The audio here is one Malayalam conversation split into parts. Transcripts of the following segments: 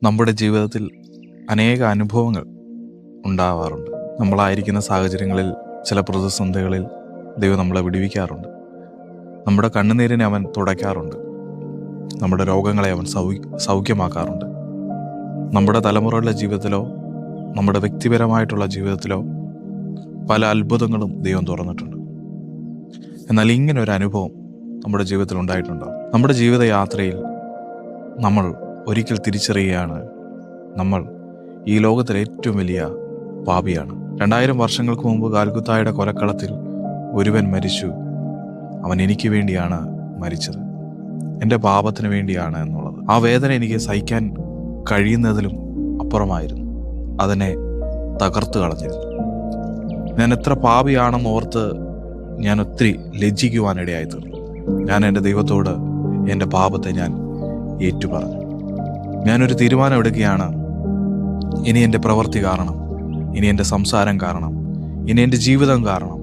നമ്മുടെ ജീവിതത്തിൽ അനേക അനുഭവങ്ങൾ ഉണ്ടാവാറുണ്ട്. നമ്മളായിരിക്കുന്ന സാഹചര്യങ്ങളിൽ, ചില പ്രതിസന്ധികളിൽ ദൈവം നമ്മളെ വിടുവിക്കാറുണ്ട്. നമ്മുടെ കണ്ണുനീരിനെ അവൻ തുടയ്ക്കാറുണ്ട്. നമ്മുടെ രോഗങ്ങളെ അവൻ സൗഖ്യമാക്കാറുണ്ട്. നമ്മുടെ തലമുറകളുടെ ജീവിതത്തിലോ നമ്മുടെ വ്യക്തിപരമായിട്ടുള്ള ജീവിതത്തിലോ പല അത്ഭുതങ്ങളും ദൈവം തുറന്നിട്ടുണ്ട്. എന്നാൽ ഇങ്ങനെ ഒരു അനുഭവം നമ്മുടെ ജീവിതത്തിൽ ഉണ്ടായിട്ടുണ്ടോ? നമ്മുടെ ജീവിതയാത്രയിൽ നമ്മൾ ഒരിക്കൽ തിരിച്ചറിയുകയാണ്, നമ്മൾ ഈ ലോകത്തിലെ ഏറ്റവും വലിയ പാപിയാണ്. 2000 വർഷങ്ങൾക്ക് മുമ്പ് കാൽകുത്തായുടെ കൊലക്കളത്തിൽ ഒരുവൻ മരിച്ചു. അവൻ എനിക്ക് വേണ്ടിയാണ് മരിച്ചത്, എൻ്റെ പാപത്തിന് വേണ്ടിയാണ് എന്നുള്ളത്. ആ വേദന എനിക്ക് സഹിക്കാൻ കഴിയുന്നതിലും അപ്പുറമായിരുന്നു. അതെന്നെ തകർത്ത് കളഞ്ഞിരുന്നു. ഞാൻ എത്ര പാപിയാണെന്ന് ഓർത്ത് ഞാൻ ഒത്തിരി ലജ്ജിക്കുവാനിടയായി തീർന്നു. ഞാൻ എൻ്റെ ദൈവത്തോട് എൻ്റെ പാപത്തെ ഞാൻ ഏറ്റുപറഞ്ഞു. ഞാനൊരു തീരുമാനം എടുക്കുകയാണ്. ഇനി എൻ്റെ പ്രവൃത്തി കാരണം, ഇനി എൻ്റെ സംസാരം കാരണം, ഇനി എൻ്റെ ജീവിതം കാരണം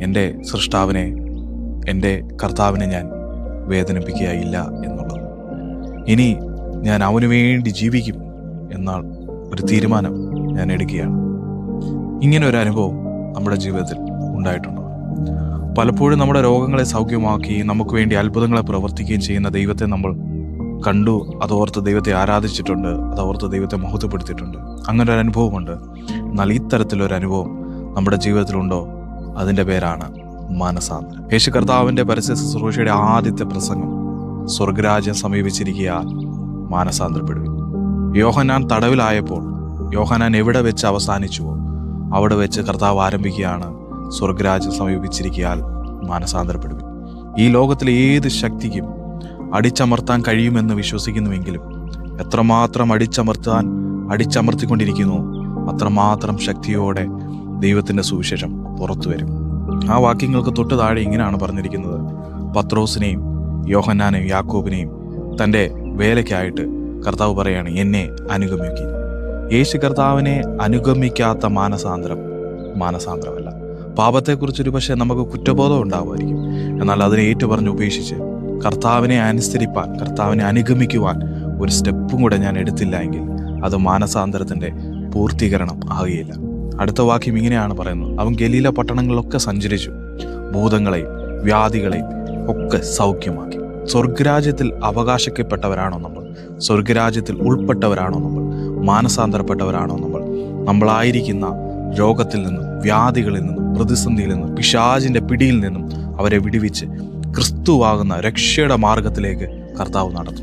എൻ്റെ സൃഷ്ടാവിനെ, എൻ്റെ കർത്താവിനെ ഞാൻ വേദനിപ്പിക്കുകയില്ല എന്നുള്ളത്. ഇനി ഞാൻ അവന് വേണ്ടി ജീവിക്കും എന്ന ഒരു തീരുമാനം ഞാൻ എടുക്കുകയാണ്. ഇങ്ങനെ ഒരു അനുഭവം നമ്മുടെ ജീവിതത്തിൽ ഉണ്ടായിട്ടുണ്ടോ? പലപ്പോഴും നമ്മുടെ രോഗങ്ങളെ സൗഖ്യമാക്കി നമുക്ക് വേണ്ടി അത്ഭുതങ്ങളെ പ്രവർത്തിക്കുകയും ചെയ്യുന്ന ദൈവത്തെ നമ്മൾ കണ്ടു, അതോർത്ത് ദൈവത്തെ ആരാധിച്ചിട്ടുണ്ട്, അതോർത്ത് ദൈവത്തെ മഹത്വപ്പെടുത്തിയിട്ടുണ്ട്. അങ്ങനെ ഒരു അനുഭവമുണ്ട്. എന്നാൽ ഇത്തരത്തിലൊരു അനുഭവം നമ്മുടെ ജീവിതത്തിലുണ്ടോ? അതിൻ്റെ പേരാണ് മാനസാന്തരം. യേശു കർത്താവിൻ്റെ പരസ്യ ശുശ്രൂഷയുടെ ആദ്യത്തെ പ്രസംഗം, സ്വർഗരാജ്യം സമീപിച്ചിരിക്കുകയാൽ മാനസാന്തരപ്പെടുവിൻ. യോഹന്നാൻ തടവിലായപ്പോൾ യോഹന്നാൻ എവിടെ വെച്ച് അവസാനിച്ചുവോ അവിടെ വെച്ച് കർത്താവ് ആരംഭിക്കുകയാണ്, സ്വർഗരാജ്യം സമീപിച്ചിരിക്കുകയാൽ മാനസാന്തരപ്പെടുവിൻ. ഈ ലോകത്തിലെ ഏത് ശക്തിക്കും അടിച്ചമർത്താൻ കഴിയുമെന്ന് വിശ്വസിക്കുന്നുവെങ്കിലും എത്രമാത്രം അടിച്ചമർത്തിക്കൊണ്ടിരിക്കുന്നു അത്രമാത്രം ശക്തിയോടെ ദൈവത്തിൻ്റെ സുവിശേഷം പുറത്തു വരും. ആ വാക്യങ്ങൾക്ക് തൊട്ട് താഴെ ഇങ്ങനെയാണ് പറഞ്ഞിരിക്കുന്നത്: പത്രോസിനെയും യോഹന്നാനെയും യാക്കോബിനെയും തൻ്റെ വേലയ്ക്കായിട്ട് കർത്താവ് പറയാണ്, എന്നെ അനുഗമിക്കുക. യേശു കർത്താവിനെ അനുഗമിക്കാത്ത മാനസാന്തരമല്ല. പാപത്തെക്കുറിച്ചൊരു പക്ഷേ നമുക്ക് കുറ്റബോധം ഉണ്ടാവുമായിരിക്കും. എന്നാൽ അതിനെ ഏറ്റുപറഞ്ഞ് ഉപേക്ഷിച്ച് കർത്താവിനെ അനുസരിപ്പാൻ, കർത്താവിനെ അനുഗമിക്കുവാൻ ഒരു സ്റ്റെപ്പും കൂടെ ഞാൻ എടുത്തില്ല എങ്കിൽ അത് മാനസാന്തരത്തിൻ്റെ പൂർത്തീകരണം ആകുകയില്ല. അടുത്ത വാക്യം ഇങ്ങനെയാണ് പറയുന്നത്: അവൻ ഗലീല പട്ടണങ്ങളിലൊക്കെ സഞ്ചരിച്ചു, ഭൂതങ്ങളെയും വ്യാധികളെയും ഒക്കെ സൗഖ്യമാക്കി. സ്വർഗരാജ്യത്തിൽ അവകാശിക്കപ്പെട്ടവരാണോ നമ്മൾ? സ്വർഗരാജ്യത്തിൽ ഉൾപ്പെട്ടവരാണോ നമ്മൾ? മാനസാന്തരപ്പെട്ടവരാണോ നമ്മൾ? നമ്മളായിരിക്കുന്ന രോഗത്തിൽ നിന്നും, വ്യാധികളിൽ നിന്നും, പ്രതിസന്ധിയിൽ നിന്നും, പിശാചിൻ്റെ പിടിയിൽ നിന്നും അവരെ വിടുവിച്ച് ക്രിസ്തുവാകുന്ന രക്ഷയുടെ മാർഗത്തിലേക്ക് കർത്താവ് നടത്തും.